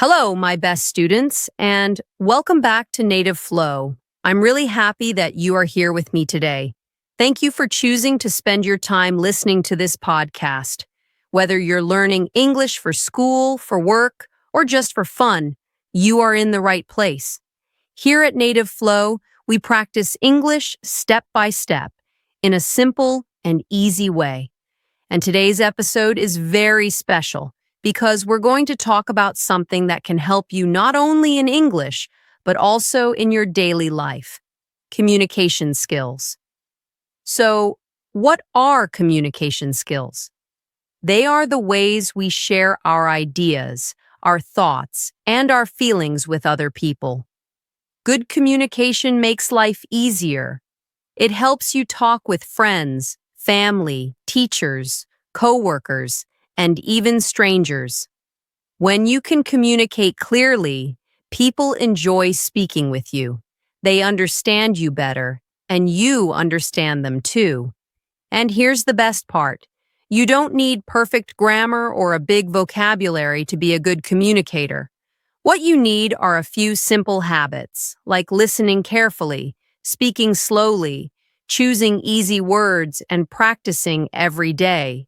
Hello, my best students, and welcome back to Native Flow. I'm really happy that you are here with me today. Thank you for choosing to spend your time listening to this podcast. Whether you're learning English for school, for work, or just for fun, you are in the right place. Here at Native Flow, we practice English step by step in a simple and easy way. And today's episode is very special because we're going to talk about something that can help you not only in English, but also in your daily life: communication skills. So, what are communication skills? They are the ways we share our ideas, our thoughts, and our feelings with other people. Good communication makes life easier. It helps you talk with friends, family, teachers, coworkers, and even strangers. When you can communicate clearly, people enjoy speaking with you. They understand you better, and you understand them too. And here's the best part. You don't need perfect grammar or a big vocabulary to be a good communicator. What you need are a few simple habits, like listening carefully, speaking slowly, choosing easy words, and practicing every day.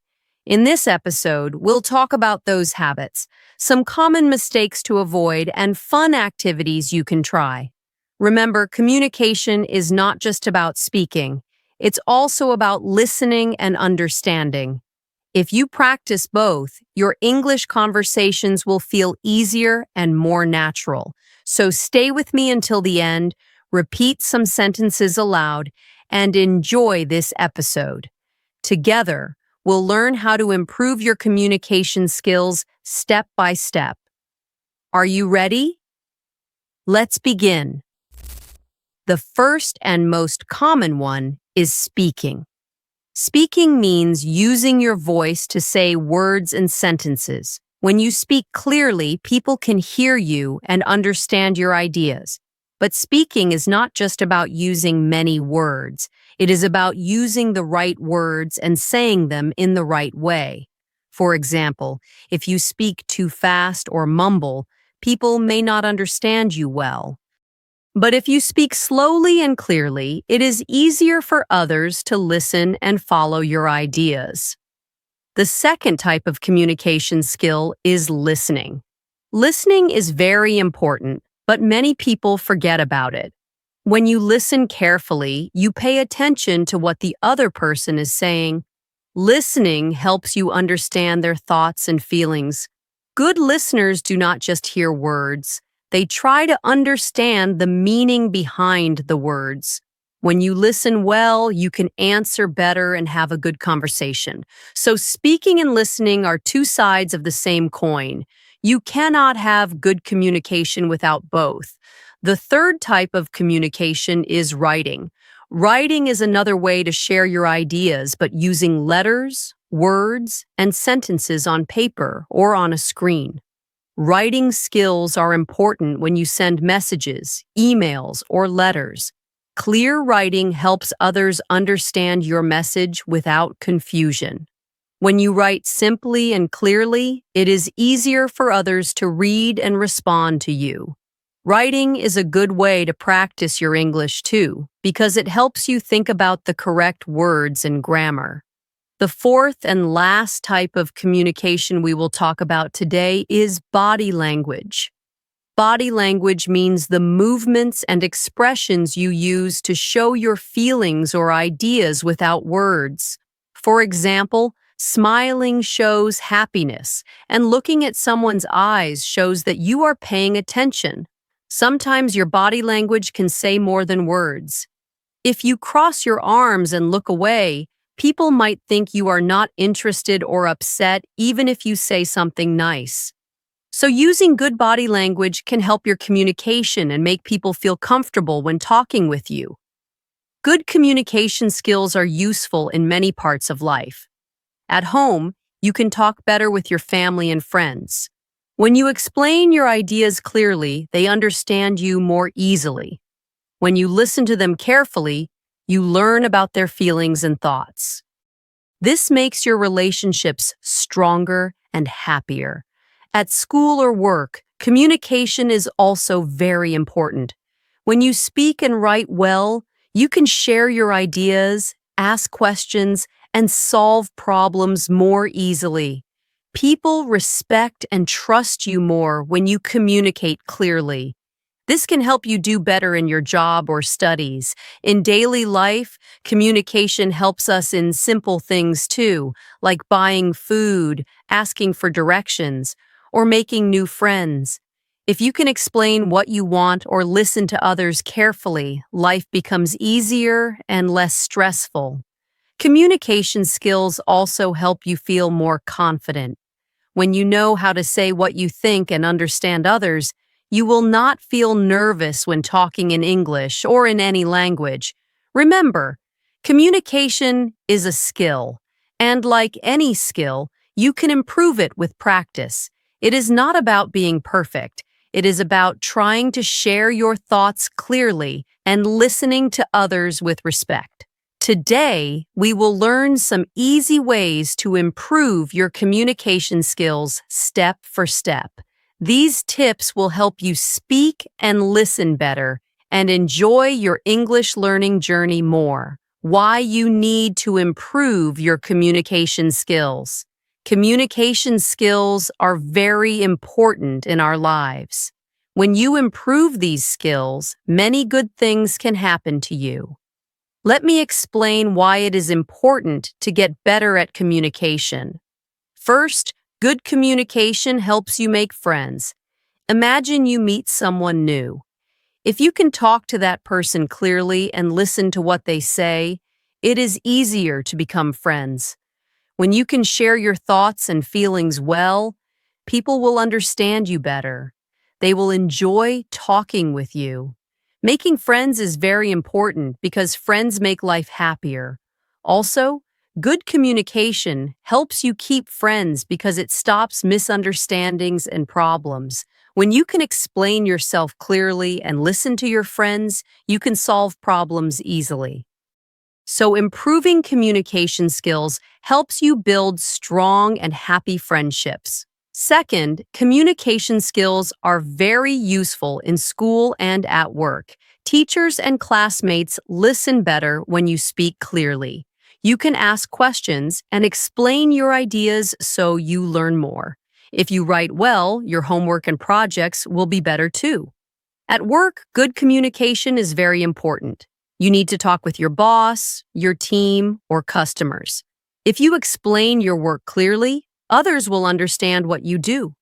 In this episode, we'll talk about those habits, some common mistakes to avoid, and fun activities you can try. Remember, communication is not just about speaking. It's also about listening and understanding. If you practice both, your English conversations will feel easier and more natural. So stay with me until the end, repeat some sentences aloud, and enjoy this episode. Together, we'll learn how to improve your communication skills step by step. Are you ready? Let's begin. The first and most common one is speaking. Speaking means using your voice to say words and sentences. When you speak clearly, people can hear you and understand your ideas. But speaking is not just about using many words. It is about using the right words and saying them in the right way. For example, if you speak too fast or mumble, people may not understand you well. But if you speak slowly and clearly, it is easier for others to listen and follow your ideas. The second type of communication skill is listening. Listening is very important, but many people forget about it. When you listen carefully, you pay attention to what the other person is saying. Listening helps you understand their thoughts and feelings. Good listeners do not just hear words. They try to understand the meaning behind the words. When you listen well, you can answer better and have a good conversation. So speaking and listening are two sides of the same coin. You cannot have good communication without both. The third type of communication is writing. Writing is another way to share your ideas, but using letters, words, and sentences on paper or on a screen. Writing skills are important when you send messages, emails, or letters. Clear writing helps others understand your message without confusion. When you write simply and clearly, it is easier for others to read and respond to you. Writing is a good way to practice your English too, because it helps you think about the correct words and grammar. The fourth and last type of communication we will talk about today is body language. Body language means the movements and expressions you use to show your feelings or ideas without words. For example, smiling shows happiness, and looking at someone's eyes shows that you are paying attention. Sometimes your body language can say more than words. If you cross your arms and look away, people might think you are not interested or upset even if you say something nice. So using good body language can help your communication and make people feel comfortable when talking with you. Good communication skills are useful in many parts of life. At home, you can talk better with your family and friends. When you explain your ideas clearly, they understand you more easily. When you listen to them carefully, you learn about their feelings and thoughts. This makes your relationships stronger and happier. At school or work, Communication is also very important. When you speak and write well, you can share your ideas, ask questions, and solve problems more easily. People respect and trust you more when you communicate clearly. This can help you do better in your job or studies. In daily life, communication helps us in simple things too, like buying food, asking for directions, or making new friends. If you can explain what you want or listen to others carefully, life becomes easier and less stressful. Communication skills also help you feel more confident. When you know how to say what you think and understand others, you will not feel nervous when talking in English or in any language. Remember, communication is a skill, and like any skill, you can improve it with practice. It is not about being perfect. It is about trying to share your thoughts clearly and listening to others with respect. Today, we will learn some easy ways to improve your communication skills step for step. These tips will help you speak and listen better and enjoy your English learning journey more. Why you need to improve your communication skills. Communication skills are very important in our lives. When you improve these skills, many good things can happen to you. Let me explain why it is important to get better at communication. First, good communication helps you make friends. Imagine you meet someone new. If you can talk to that person clearly and listen to what they say, it is easier to become friends. When you can share your thoughts and feelings well, people will understand you better. They will enjoy talking with you. Making friends is very important because friends make life happier. Also, good communication helps you keep friends because it stops misunderstandings and problems. When you can explain yourself clearly and listen to your friends, you can solve problems easily. So improving communication skills helps you build strong and happy friendships. Second, communication skills are very useful in school and at work. Teachers and classmates listen better when you speak clearly. You can ask questions and explain your ideas so you learn more. If you write well, your homework and projects will be better too. At work, good communication is very important. You need to talk with your boss, your team, or customers. If you explain your work clearly, others will understand what you do.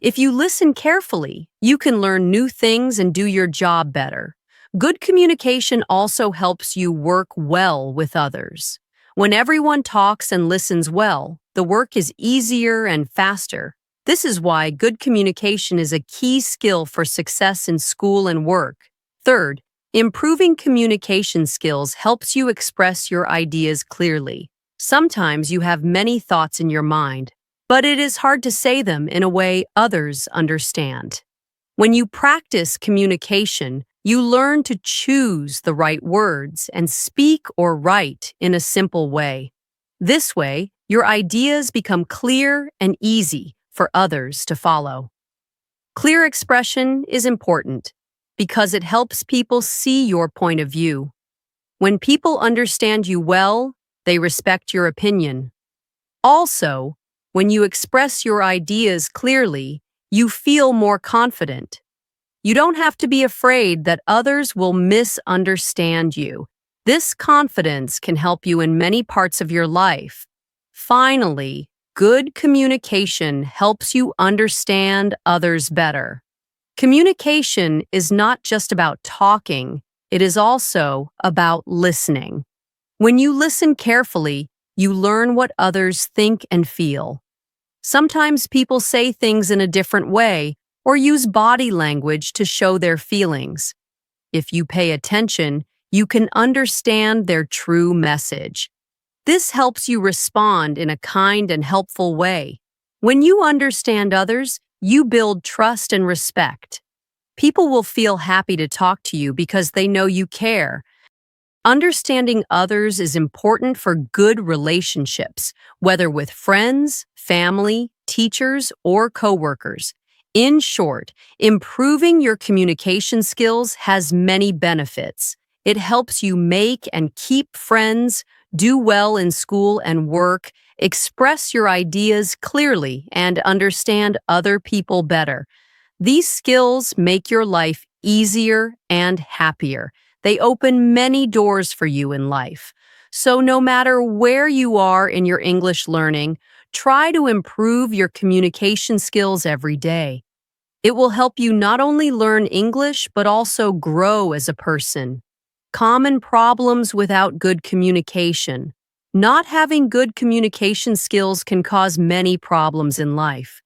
If you listen carefully, you can learn new things and do your job better. Good communication also helps you work well with others. When everyone talks and listens well, the work is easier and faster. This is why good communication is a key skill for success in school and work. Third, improving communication skills helps you express your ideas clearly. Sometimes you have many thoughts in your mind, but it is hard to say them in a way others understand. When you practice communication, you learn to choose the right words and speak or write in a simple way. This way, your ideas become clear and easy for others to follow. Clear expression is important because it helps people see your point of view. When people understand you well, they respect your opinion. Also, when you express your ideas clearly, you feel more confident. You don't have to be afraid that others will misunderstand you. This confidence can help you in many parts of your life. Finally, good communication helps you understand others better. Communication is not just about talking, it is also about listening. When you listen carefully, you learn what others think and feel. Sometimes people say things in a different way or use body language to show their feelings. If you pay attention, you can understand their true message. This helps you respond in a kind and helpful way. When you understand others, you build trust and respect. People will feel happy to talk to you because they know you care. Understanding others is important for good relationships, whether with friends, family, teachers, or coworkers. In short, improving your communication skills has many benefits. It helps you make and keep friends, do well in school and work, express your ideas clearly, and understand other people better. These skills make your life easier and happier. They open many doors for you in life. So, no matter where you are in your English learning, try to improve your communication skills every day. It will help you not only learn English, but also grow as a person. Common problems without good communication. Not having good communication skills can cause many problems in life.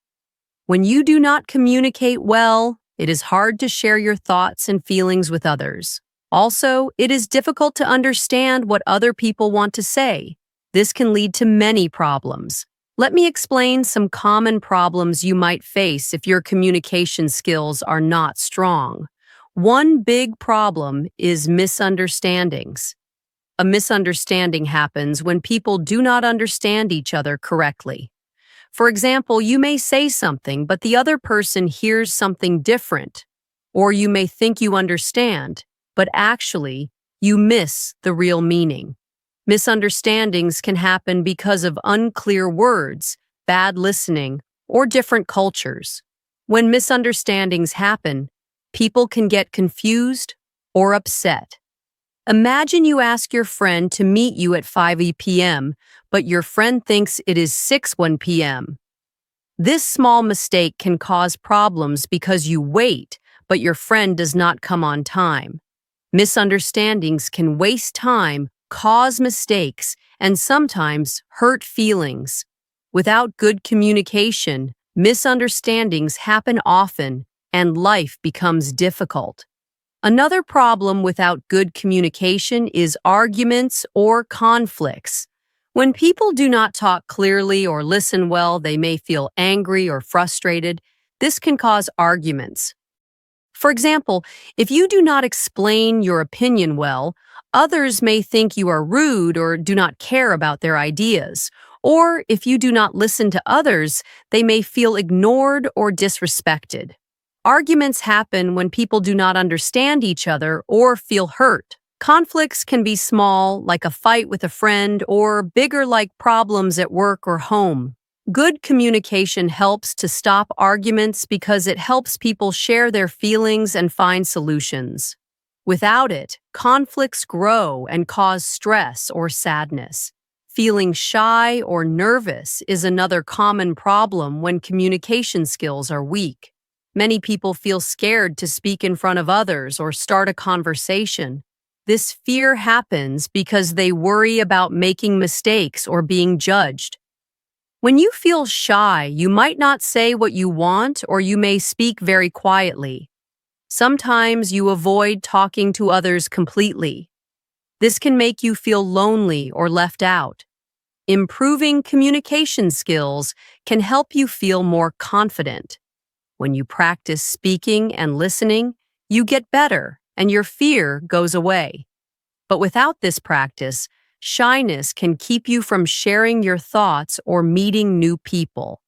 When you do not communicate well, it is hard to share your thoughts and feelings with others. Also, it is difficult to understand what other people want to say. This can lead to many problems. Let me explain some common problems you might face if your communication skills are not strong. One big problem is misunderstandings. A misunderstanding happens when people do not understand each other correctly. For example, you may say something, but the other person hears something different. Or you may think you understand, but actually, you miss the real meaning. Misunderstandings can happen because of unclear words, bad listening, or different cultures. When misunderstandings happen, people can get confused or upset. Imagine you ask your friend to meet you at 5 p.m., but your friend thinks it is 6:01 p.m. This small mistake can cause problems because you wait, but your friend does not come on time. Misunderstandings can waste time, cause mistakes, and sometimes hurt feelings. Without good communication, misunderstandings happen often, and life becomes difficult. Another problem without good communication is arguments or conflicts. When people do not talk clearly or listen well, they may feel angry or frustrated. This can cause arguments. For example, if you do not explain your opinion well, others may think you are rude or do not care about their ideas. Or if you do not listen to others, they may feel ignored or disrespected. Arguments happen when people do not understand each other or feel hurt. Conflicts can be small, like a fight with a friend, or bigger, like problems at work or home. Good communication helps to stop arguments because it helps people share their feelings and find solutions. Without it, conflicts grow and cause stress or sadness. Feeling shy or nervous is another common problem when communication skills are weak. Many people feel scared to speak in front of others or start a conversation. This fear happens because they worry about making mistakes or being judged. When you feel shy, you might not say what you want, or you may speak very quietly. Sometimes you avoid talking to others completely. This can make you feel lonely or left out. Improving communication skills can help you feel more confident. When you practice speaking and listening, you get better and your fear goes away. But without this practice, shyness can keep you from sharing your thoughts or meeting new people.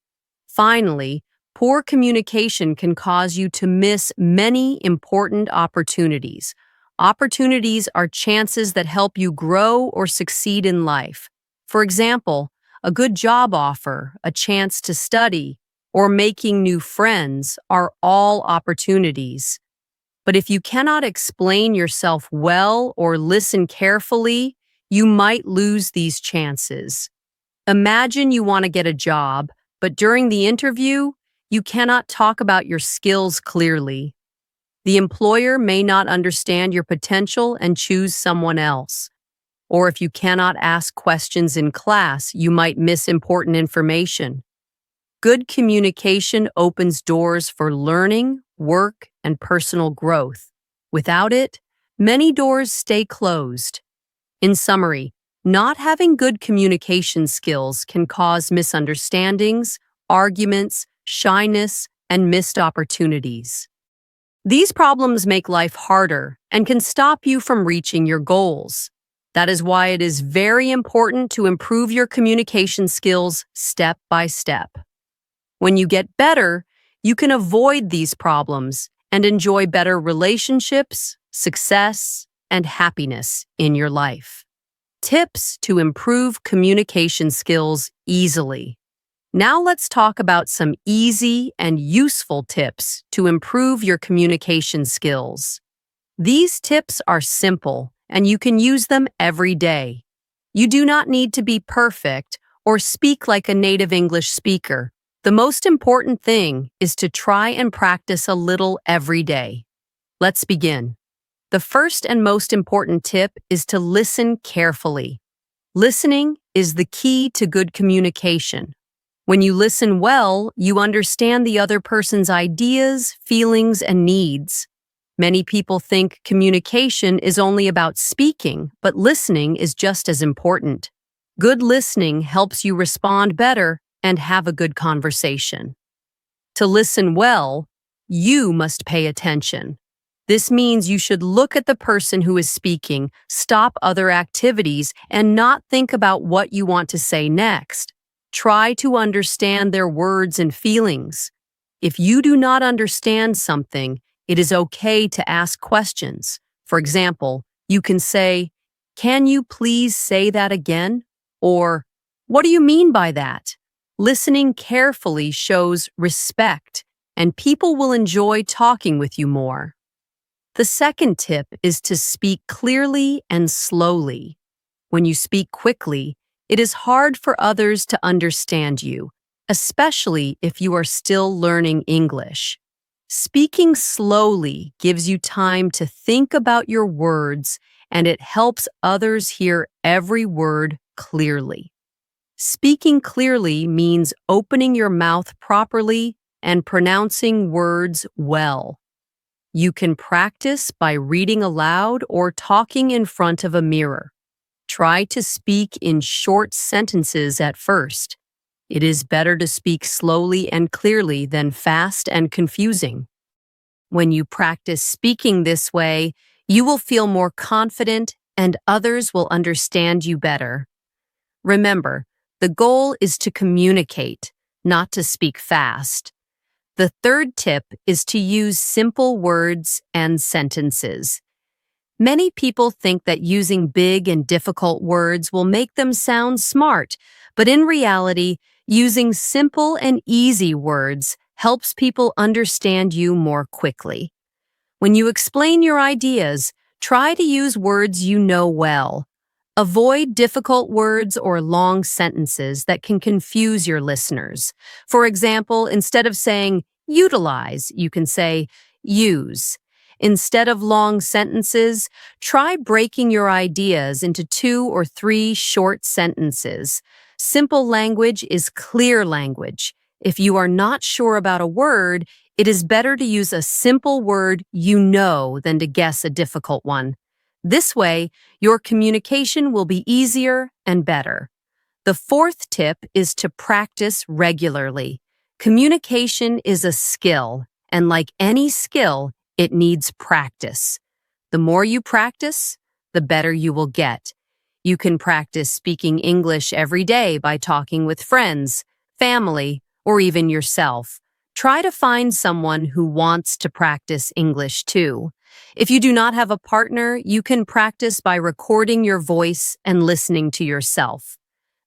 Finally, poor communication can cause you to miss many important opportunities. Opportunities are chances that help you grow or succeed in life. For example, a good job offer, a chance to study, or making new friends are all opportunities. But if you cannot explain yourself well or listen carefully, you might lose these chances. Imagine you want to get a job, but during the interview, you cannot talk about your skills clearly. The employer may not understand your potential and choose someone else. Or if you cannot ask questions in class, you might miss important information. Good communication opens doors for learning, work, and personal growth. Without it, many doors stay closed. In summary, not having good communication skills can cause misunderstandings, arguments, shyness, and missed opportunities. These problems make life harder and can stop you from reaching your goals. That is why it is very important to improve your communication skills step by step. When you get better, you can avoid these problems and enjoy better relationships, success, and happiness in your life. Tips to improve communication skills easily. Now let's talk about some easy and useful tips to improve your communication skills. These tips are simple, and you can use them every day. You do not need to be perfect or speak like a native English speaker. The most important thing is to try and practice a little every day. Let's begin. The first and most important tip is to listen carefully. Listening is the key to good communication. When you listen well, you understand the other person's ideas, feelings, and needs. Many people think communication is only about speaking, but listening is just as important. Good listening helps you respond better and have a good conversation. To listen well, you must pay attention. This means you should look at the person who is speaking, stop other activities, and not think about what you want to say next. Try to understand their words and feelings. If you do not understand something, it is okay to ask questions. For example, you can say, "Can you please say that again?" Or, "What do you mean by that?" Listening carefully shows respect, and people will enjoy talking with you more. The second tip is to speak clearly and slowly. When you speak quickly, it is hard for others to understand you, especially if you are still learning English. Speaking slowly gives you time to think about your words, and it helps others hear every word clearly. Speaking clearly means opening your mouth properly and pronouncing words well. You can practice by reading aloud or talking in front of a mirror. Try to speak in short sentences at first. It is better to speak slowly and clearly than fast and confusing. When you practice speaking this way, you will feel more confident and others will understand you better. Remember, the goal is to communicate, not to speak fast. The third tip is to use simple words and sentences. Many people think that using big and difficult words will make them sound smart, but in reality, using simple and easy words helps people understand you more quickly. When you explain your ideas, try to use words you know well. Avoid difficult words or long sentences that can confuse your listeners. For example, instead of saying utilize, you can say use. Instead of long sentences, try breaking your ideas into 2 or 3 short sentences. Simple language is clear language. If you are not sure about a word, it is better to use a simple word you know than to guess a difficult one. This way, your communication will be easier and better. The fourth tip is to practice regularly. Communication is a skill, and like any skill, it needs practice. The more you practice, the better you will get. You can practice speaking English every day by talking with friends, family, or even yourself. Try to find someone who wants to practice English too. If you do not have a partner, you can practice by recording your voice and listening to yourself.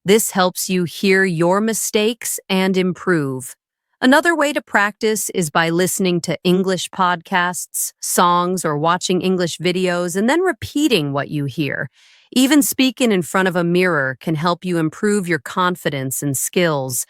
This helps you hear your mistakes and improve. Another way to practice is by listening to English podcasts, songs, or watching English videos and then repeating what you hear. Even speaking in front of a mirror can help you improve your confidence and skills.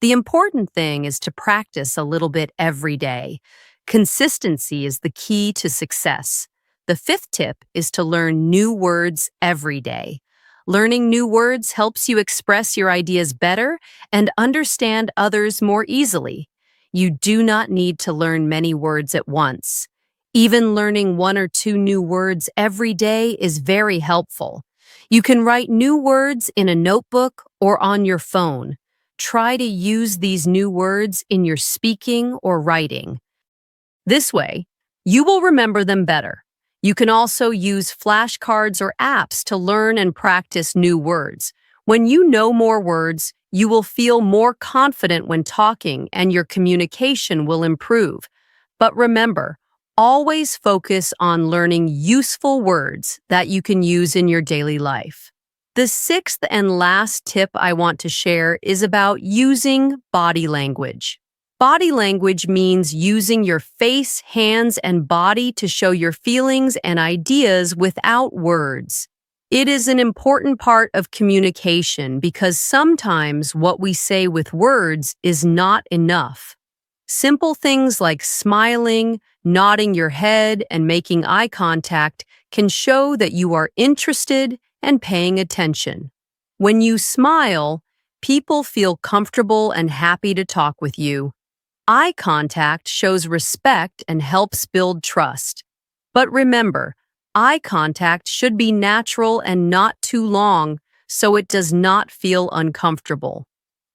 The important thing is to practice a little bit every day. Consistency is the key to success. The fifth tip is to learn new words every day. Learning new words helps you express your ideas better and understand others more easily. You do not need to learn many words at once. Even learning 1 or 2 new words every day is very helpful. You can write new words in a notebook or on your phone. Try to use these new words in your speaking or writing. This way, you will remember them better. You can also use flashcards or apps to learn and practice new words. When you know more words, You will feel more confident when talking and your communication will improve. But remember, always focus on learning useful words that you can use in your daily life. The sixth and last tip I want to share is about using body language. Body language means using your face, hands, and body to show your feelings and ideas without words. It is an important part of communication because sometimes what we say with words is not enough. Simple things like smiling, nodding your head, and making eye contact can show that you are interested and paying attention. When you smile, people feel comfortable and happy to talk with you. Eye contact shows respect and helps build trust. But remember, eye contact should be natural and not too long so it does not feel uncomfortable.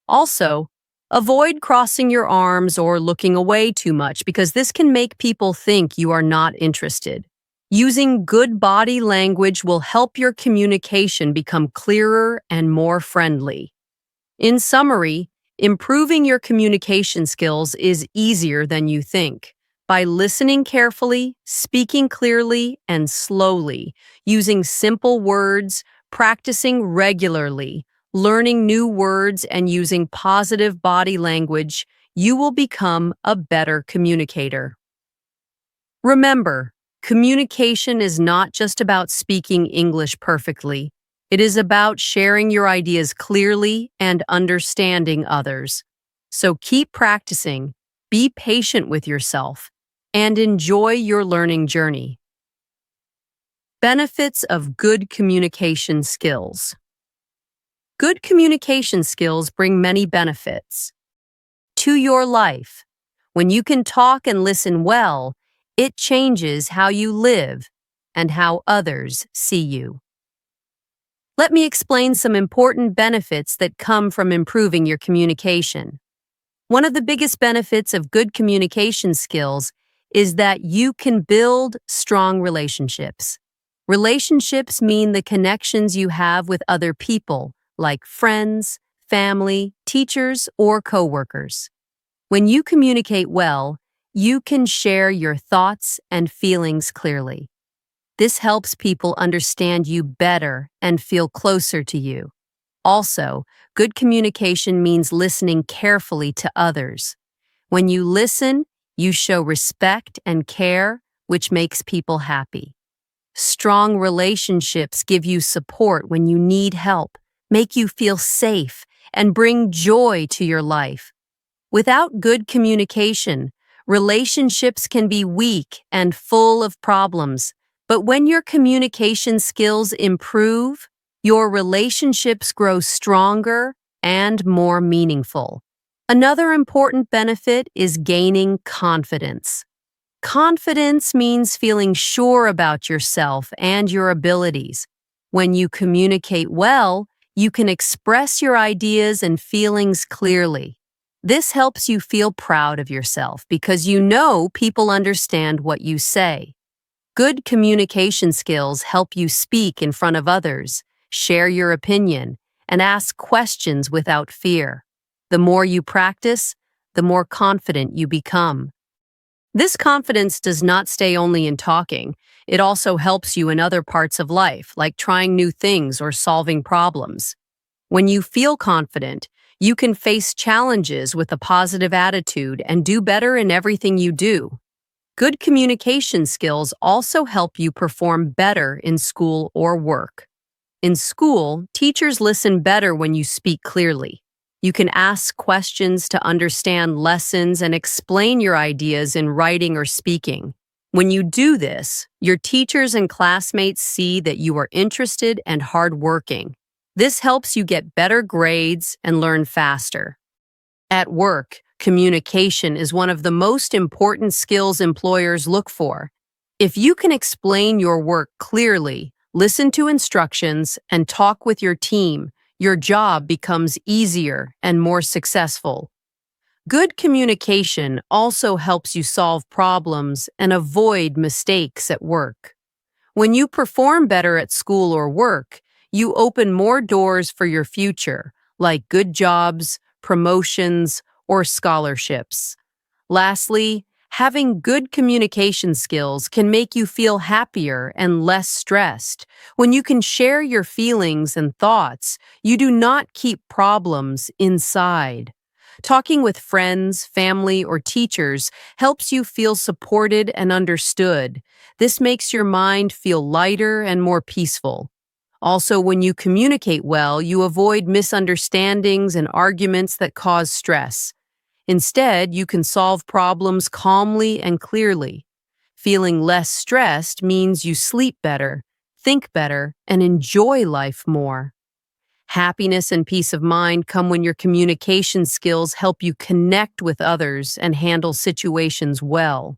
Also, avoid crossing your arms or looking away too much because this can make people think you are not interested. Using good body language will help your communication become clearer and more friendly. In summary, improving your communication skills is easier than you think. By listening carefully, speaking clearly and slowly, using simple words, practicing regularly, learning new words, and using positive body language, you will become a better communicator. Remember, communication is not just about speaking English perfectly. It is about sharing your ideas clearly and understanding others. So keep practicing, be patient with yourself, and enjoy your learning journey. Benefits of good communication skills. Good communication skills bring many benefits to your life. When you can talk and listen well, it changes how you live and how others see you. Let me explain some important benefits that come from improving your communication. One of the biggest benefits of good communication skills is that you can build strong relationships. Relationships mean the connections you have with other people, like friends, family, teachers, or coworkers. When you communicate well, you can share your thoughts and feelings clearly. This helps people understand you better and feel closer to you. Also, good communication means listening carefully to others. When you listen, you show respect and care, which makes people happy. Strong relationships give you support when you need help, make you feel safe, and bring joy to your life. Without good communication, relationships can be weak and full of problems. But when your communication skills improve, your relationships grow stronger and more meaningful. Another important benefit is gaining confidence. Confidence means feeling sure about yourself and your abilities. When you communicate well, you can express your ideas and feelings clearly. This helps you feel proud of yourself because you know people understand what you say. Good communication skills help you speak in front of others, share your opinion, and ask questions without fear. The more you practice, the more confident you become. This confidence does not stay only in talking. It also helps you in other parts of life, like trying new things or solving problems. When you feel confident, you can face challenges with a positive attitude and do better in everything you do. Good communication skills also help you perform better in school or work. In school, teachers listen better when you speak clearly. You can ask questions to understand lessons and explain your ideas in writing or speaking. When you do this, your teachers and classmates see that you are interested and hardworking. This helps you get better grades and learn faster. At work, communication is one of the most important skills employers look for. If you can explain your work clearly, listen to instructions, and talk with your team, your job becomes easier and more successful. Good communication also helps you solve problems and avoid mistakes at work. When you perform better at school or work, you open more doors for your future, like good jobs, promotions, or scholarships. Lastly, having good communication skills can make you feel happier and less stressed. When you can share your feelings and thoughts, you do not keep problems inside. Talking with friends, family, or teachers helps you feel supported and understood. This makes your mind feel lighter and more peaceful. Also, when you communicate well, you avoid misunderstandings and arguments that cause stress. Instead, you can solve problems calmly and clearly. Feeling less stressed means you sleep better, think better, and enjoy life more. Happiness and peace of mind come when your communication skills help you connect with others and handle situations well.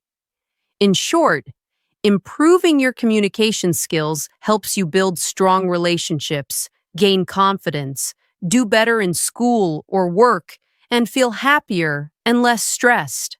In short, improving your communication skills helps you build strong relationships, gain confidence, do better in school or work, and feel happier and less stressed.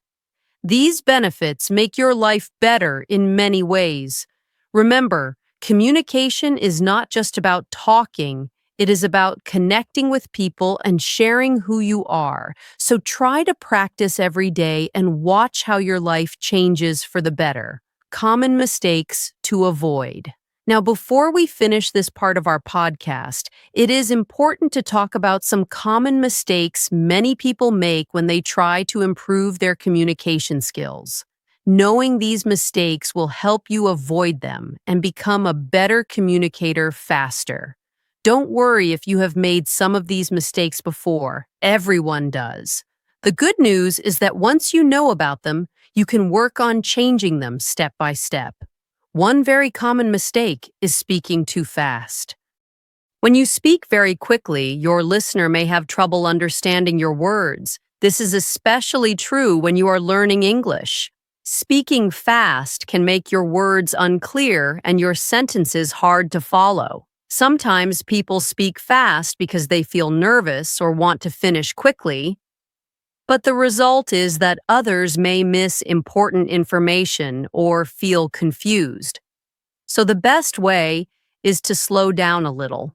These benefits make your life better in many ways. Remember, communication is not just about talking, it is about connecting with people and sharing who you are. So try to practice every day and watch how your life changes for the better. Common mistakes to avoid. Now, before we finish this part of our podcast, it is important to talk about some common mistakes many people make when they try to improve their communication skills. Knowing these mistakes will help you avoid them and become a better communicator faster. Don't worry if you have made some of these mistakes before. Everyone does. The good news is that once you know about them, you can work on changing them step by step. One very common mistake is speaking too fast. When you speak very quickly, your listener may have trouble understanding your words. This is especially true when you are learning English. Speaking fast can make your words unclear and your sentences hard to follow. Sometimes people speak fast because they feel nervous or want to finish quickly, but the result is that others may miss important information or feel confused. So the best way is to slow down a little.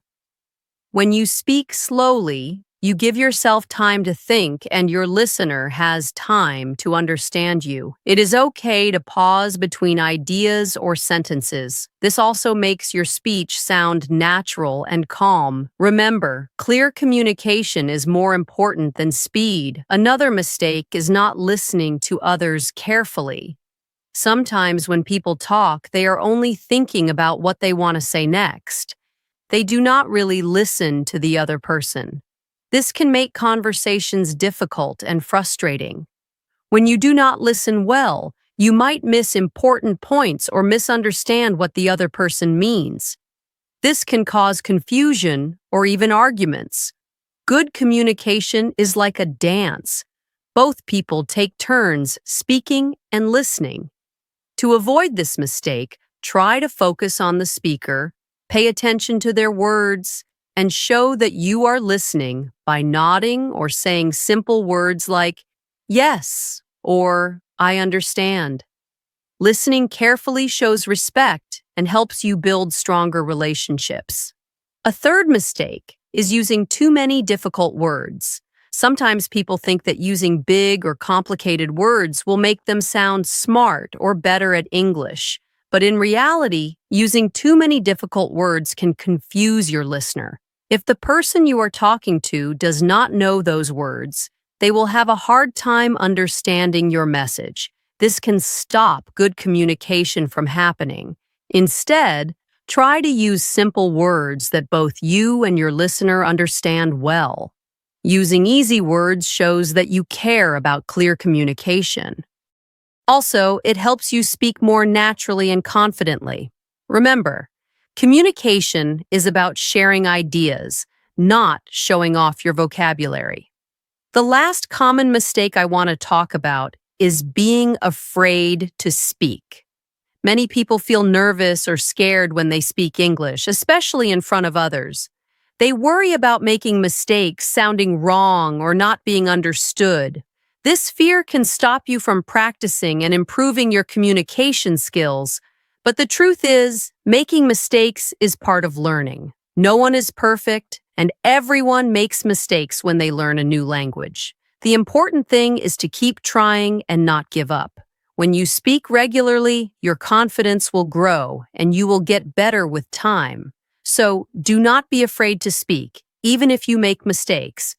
When you speak slowly, you give yourself time to think and your listener has time to understand you. It is okay to pause between ideas or sentences. This also makes your speech sound natural and calm. Remember, clear communication is more important than speed. Another mistake is not listening to others carefully. Sometimes when people talk, they are only thinking about what they want to say next. They do not really listen to the other person. This can make conversations difficult and frustrating. When you do not listen well, you might miss important points or misunderstand what the other person means. This can cause confusion or even arguments. Good communication is like a dance. Both people take turns speaking and listening. To avoid this mistake, try to focus on the speaker, pay attention to their words, and show that you are listening by nodding or saying simple words like, "Yes," or "I understand." Listening carefully shows respect and helps you build stronger relationships. A third mistake is using too many difficult words. Sometimes people think that using big or complicated words will make them sound smart or better at English. But in reality, using too many difficult words can confuse your listener. If the person you are talking to does not know those words, they will have a hard time understanding your message. This can stop good communication from happening. Instead, try to use simple words that both you and your listener understand well. Using easy words shows that you care about clear communication. Also, it helps you speak more naturally and confidently. Remember, communication is about sharing ideas, not showing off your vocabulary. The last common mistake I want to talk about is being afraid to speak. Many people feel nervous or scared when they speak English, especially in front of others. They worry about making mistakes, sounding wrong, or not being understood. This fear can stop you from practicing and improving your communication skills. But the truth is, making mistakes is part of learning. No one is perfect, and everyone makes mistakes when they learn a new language. The important thing is to keep trying and not give up. When you speak regularly, your confidence will grow and you will get better with time. So do not be afraid to speak, even if you make mistakes.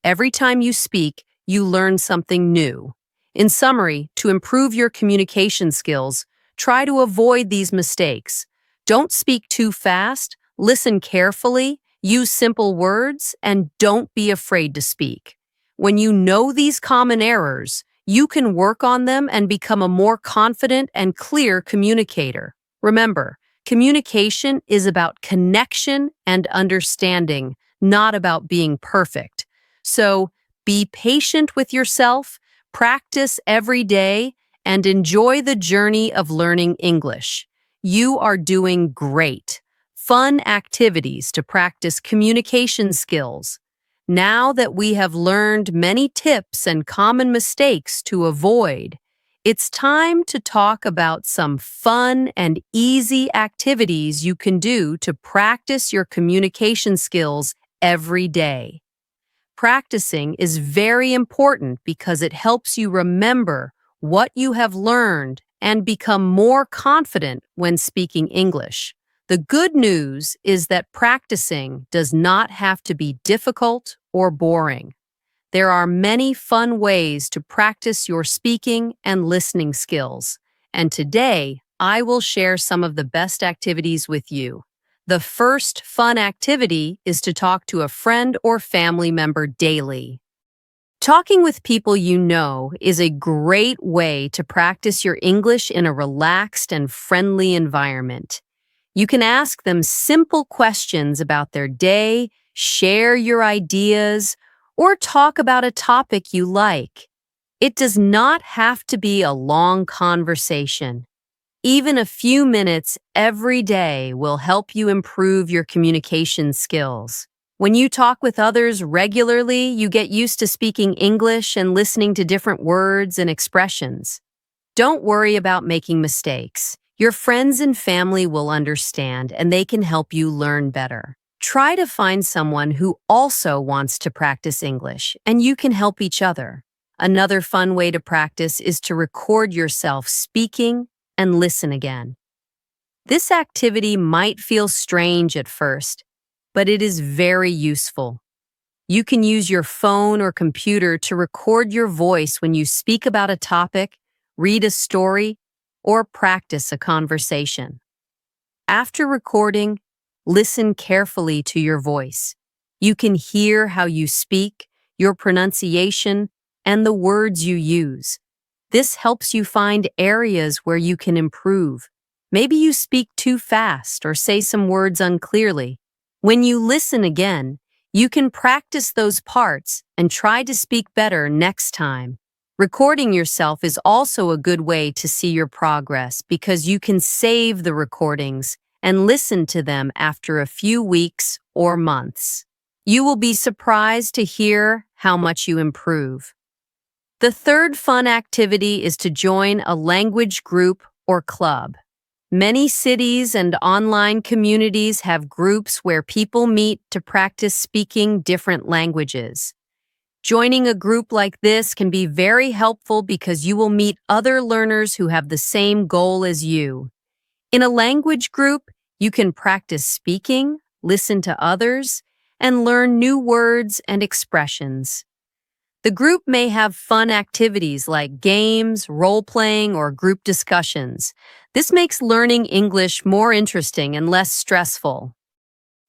Every time you speak, you learn something new. In summary, to improve your communication skills, try to avoid these mistakes. Don't speak too fast, listen carefully, use simple words, and don't be afraid to speak. When you know these common errors, you can work on them and become a more confident and clear communicator. Remember, communication is about connection and understanding, not about being perfect. So, be patient with yourself, practice every day, and enjoy the journey of learning English. You are doing great. Fun activities to practice communication skills. Now that we have learned many tips and common mistakes to avoid, it's time to talk about some fun and easy activities you can do to practice your communication skills every day. Practicing is very important because it helps you remember what you have learned and become more confident when speaking English. The good news is that practicing does not have to be difficult or boring. There are many fun ways to practice your speaking and listening skills, and today I will share some of the best activities with you. The first fun activity is to talk to a friend or family member daily. Talking with people you know is a great way to practice your English in a relaxed and friendly environment. You can ask them simple questions about their day, share your ideas, or talk about a topic you like. It does not have to be a long conversation. Even a few minutes every day will help you improve your communication skills. When you talk with others regularly, you get used to speaking English and listening to different words and expressions. Don't worry about making mistakes. Your friends and family will understand and they can help you learn better. Try to find someone who also wants to practice English, and you can help each other. Another fun way to practice is to record yourself speaking and listen again. This activity might feel strange at first, but it is very useful. You can use your phone or computer to record your voice when you speak about a topic, read a story, or practice a conversation. After recording, listen carefully to your voice. You can hear how you speak, your pronunciation, and the words you use. This helps you find areas where you can improve. Maybe you speak too fast or say some words unclearly. When you listen again, you can practice those parts and try to speak better next time. Recording yourself is also a good way to see your progress because you can save the recordings and listen to them after a few weeks or months. You will be surprised to hear how much you improve. The third fun activity is to join a language group or club. Many cities and online communities have groups where people meet to practice speaking different languages. Joining a group like this can be very helpful because you will meet other learners who have the same goal as you. In a language group, you can practice speaking, listen to others, and learn new words and expressions. The group may have fun activities like games, role-playing, or group discussions. This makes learning English more interesting and less stressful.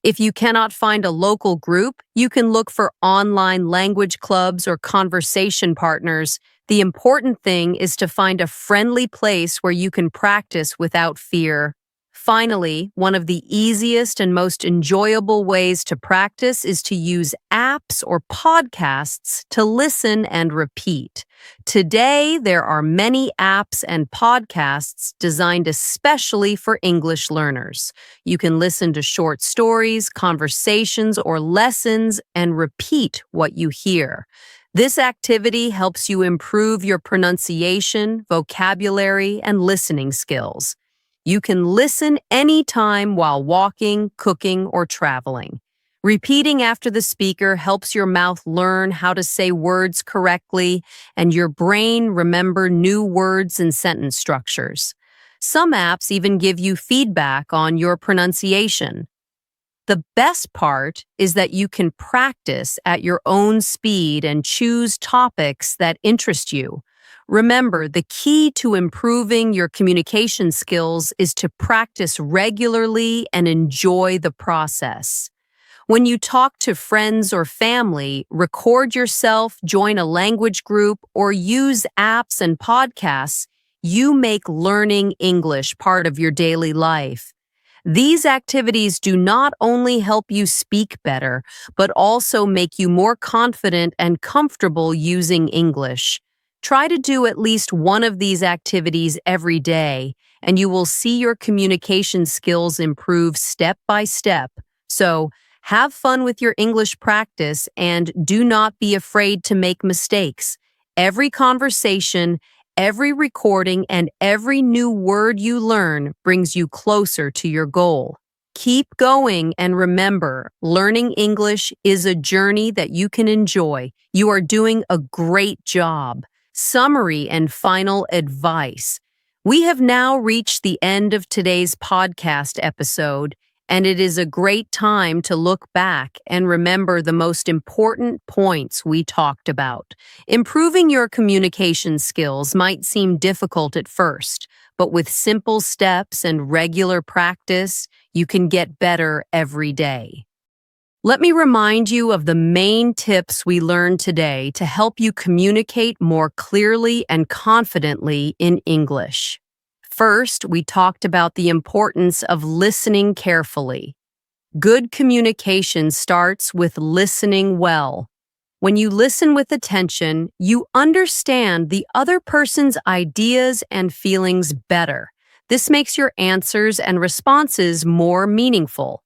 If you cannot find a local group, you can look for online language clubs or conversation partners. The important thing is to find a friendly place where you can practice without fear. Finally, one of the easiest and most enjoyable ways to practice is to use apps or podcasts to listen and repeat. Today, there are many apps and podcasts designed especially for English learners. You can listen to short stories, conversations, or lessons and repeat what you hear. This activity helps you improve your pronunciation, vocabulary, and listening skills. You can listen anytime while walking, cooking, or traveling. Repeating after the speaker helps your mouth learn how to say words correctly and your brain remember new words and sentence structures. Some apps even give you feedback on your pronunciation. The best part is that you can practice at your own speed and choose topics that interest you. Remember, the key to improving your communication skills is to practice regularly and enjoy the process. When you talk to friends or family, record yourself, join a language group, or use apps and podcasts, you make learning English part of your daily life. These activities do not only help you speak better, but also make you more confident and comfortable using English. Try to do at least one of these activities every day, and you will see your communication skills improve step by step. So, have fun with your English practice and do not be afraid to make mistakes. Every conversation, every recording, and every new word you learn brings you closer to your goal. Keep going and remember, learning English is a journey that you can enjoy. You are doing a great job. Summary and final advice. We have now reached the end of today's podcast episode, and it is a great time to look back and remember the most important points we talked about. Improving your communication skills might seem difficult at first, but with simple steps and regular practice, you can get better every day. Let me remind you of the main tips we learned today to help you communicate more clearly and confidently in English. First, we talked about the importance of listening carefully. Good communication starts with listening well. When you listen with attention, you understand the other person's ideas and feelings better. This makes your answers and responses more meaningful.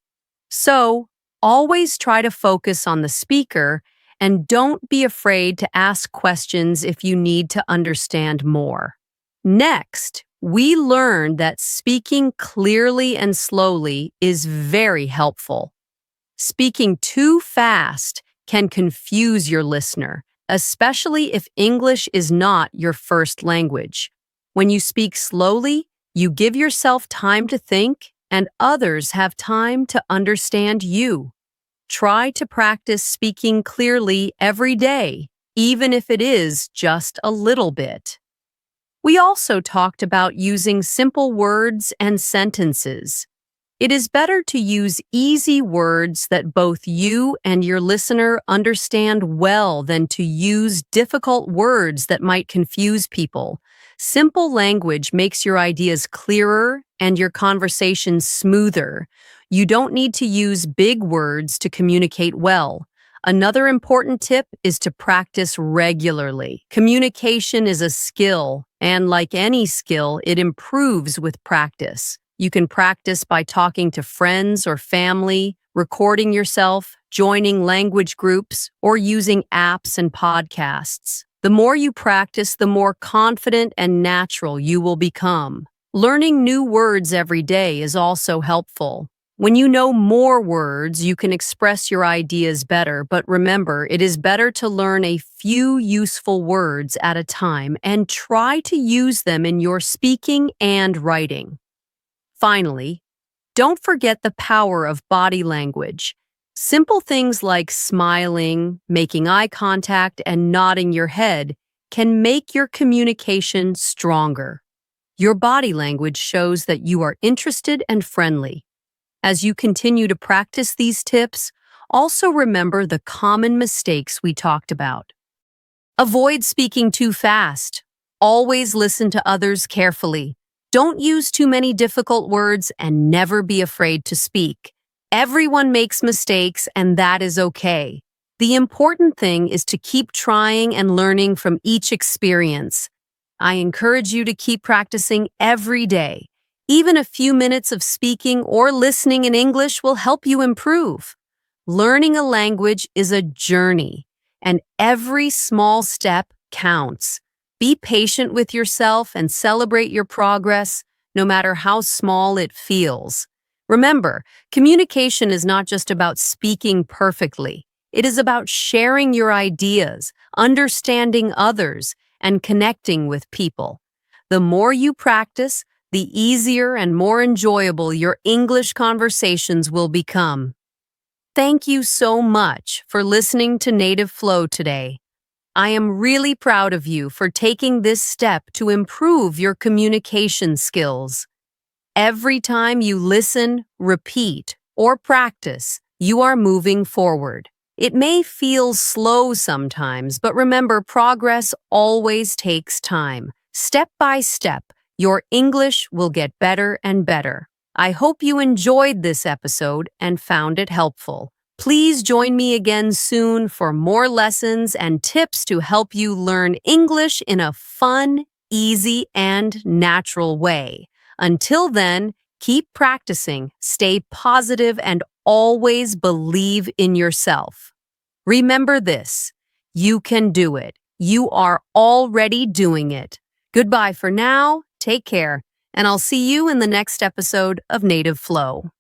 So, always try to focus on the speaker and don't be afraid to ask questions if you need to understand more. Next, we learned that speaking clearly and slowly is very helpful. Speaking too fast can confuse your listener, especially if English is not your first language. When you speak slowly, you give yourself time to think, and others have time to understand you. Try to practice speaking clearly every day, even if it is just a little bit. We also talked about using simple words and sentences. It is better to use easy words that both you and your listener understand well than to use difficult words that might confuse people. Simple language makes your ideas clearer and your conversation smoother. You don't need to use big words to communicate well. Another important tip is to practice regularly. Communication is a skill, and like any skill, it improves with practice. You can practice by talking to friends or family, recording yourself, joining language groups, or using apps and podcasts. The more you practice, the more confident and natural you will become. Learning new words every day is also helpful. When you know more words, you can express your ideas better, but remember, it is better to learn a few useful words at a time and try to use them in your speaking and writing. Finally, don't forget the power of body language. Simple things like smiling, making eye contact, and nodding your head can make your communication stronger. Your body language shows that you are interested and friendly. As you continue to practice these tips, also remember the common mistakes we talked about. Avoid speaking too fast. Always listen to others carefully. Don't use too many difficult words and never be afraid to speak. Everyone makes mistakes, and that is okay. The important thing is to keep trying and learning from each experience. I encourage you to keep practicing every day. Even a few minutes of speaking or listening in English will help you improve. Learning a language is a journey, and every small step counts. Be patient with yourself and celebrate your progress, no matter how small it feels. Remember, communication is not just about speaking perfectly. It is about sharing your ideas, understanding others, and connecting with people. The more you practice, the easier and more enjoyable your English conversations will become. Thank you so much for listening to Native Flow today. I am really proud of you for taking this step to improve your communication skills. Every time you listen, repeat, or practice, you are moving forward. It may feel slow sometimes, but remember, progress always takes time. Step by step, your English will get better and better. I hope you enjoyed this episode and found it helpful. Please join me again soon for more lessons and tips to help you learn English in a fun, easy, and natural way. Until then, keep practicing, stay positive, and always believe in yourself. Remember this: you can do it. You are already doing it. Goodbye for now, take care, and I'll see you in the next episode of Native Flow.